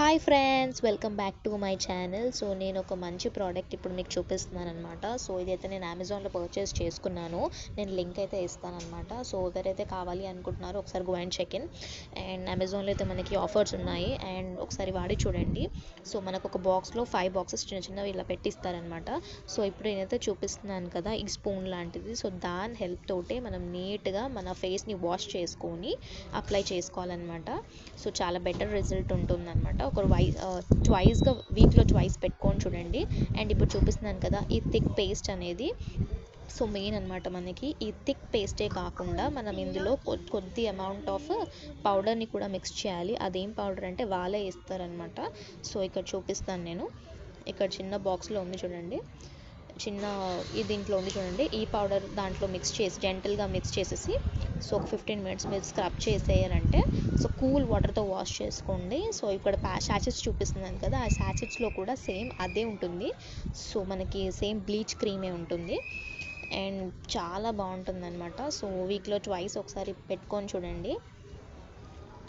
Hi friends, welcome back to my channel. So నేను ఒక మంచి ప్రోడక్ట్ ఇప్పుడు మీకు చూపిస్తున్నాను అనమాట. సో ఇదైతే నేను అమెజాన్లో పర్చేస్ చేసుకున్నాను. నేను లింక్ అయితే ఇస్తాను అనమాట. సో ఎవరైతే కావాలి అనుకుంటున్నారో ఒకసారి go and check in. And అమెజాన్లో అయితే మనకి ఆఫర్స్ ఉన్నాయి అండ్ ఒకసారి వాడి చూడండి. సో మనకు ఒక బాక్స్లో 5 బాక్సెస్ చిన్న చిన్నవి ఇలా పెట్టిస్తారనమాట. సో ఇప్పుడు నేనైతే చూపిస్తున్నాను కదా, ఈ స్పూన్ లాంటిది. సో దాని హెల్ప్ తోటే మనం నీట్గా మన ఫేస్ని వాష్ చేసుకొని అప్లై చేసుకోవాలన్నమాట. సో చాలా బెటర్ రిజల్ట్ ఉంటుందన్నమాట. ఒక ట్వైస్గా వీక్లో ట్వైస్ పెట్టుకొని చూడండి. అండ్ ఇప్పుడు చూపిస్తున్నాను కదా, ఈ థిక్ పేస్ట్ అనేది సో మెయిన్ అనమాట. మనకి ఈ థిక్ పేస్టే కాకుండా మనం ఇందులో కొద్ది అమౌంట్ ఆఫ్ పౌడర్ని కూడా మిక్స్ చేయాలి. అదేం పౌడర్ అంటే వాళ్ళే ఇస్తారనమాట. సో ఇక్కడ చూపిస్తాను నేను. ఇక్కడ చిన్న బాక్స్లో ఉంది చూడండి, దీంట్లో ఉంది చూడండి. ఈ పౌడర్ దాంట్లో మిక్స్ చేసి జెంటల్గా మిక్స్ చేసేసి సో ఒక 15 మినిట్స్ మీరు స్క్రబ్ చేసేయాలంటే సో కూల్ వాటర్తో వాష్ చేసుకోండి. సో ఇక్కడ శాచెట్స్ చూపిస్తున్నాను కదా, ఆ శాచెట్స్లో కూడా సేమ్ అదే ఉంటుంది. సో మనకి సేమ్ బ్లీచ్ క్రీమే ఉంటుంది అండ్ చాలా బాగుంటుంది అనమాట. సో వీక్లో ట్వైస్ ఒకసారి పెట్టుకొని చూడండి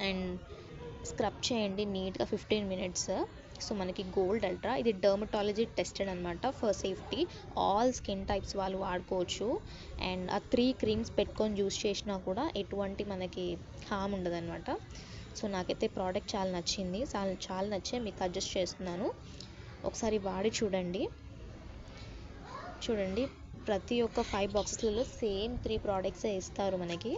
అండ్ స్క్రబ్ చేయండి నీట్గా 15 మినిట్స్. సో మనకి గోల్డ్ అల్ట్రా ఇది డర్మటాలజీ టెస్టెడ్ అనమాట. For safety all skin types వాళ్ళు వాడుకోవచ్చు. అండ్ ఆ 3 క్రీమ్స్ పెట్టుకొని యూస్ చేసినా కూడా ఎటువంటి మనకి హామ్ ఉండదు అనమాట. సో నాకైతే ప్రోడక్ట్ చాలా నచ్చింది, చాలా నచ్చే మీకు సజెస్ట్ చేస్తున్నాను. ఒకసారి వాడి చూడండి. ప్రతి ఒక్క 5 బాక్సెస్లలో సేమ్ 3 ప్రోడక్ట్సే ఇస్తారు మనకి.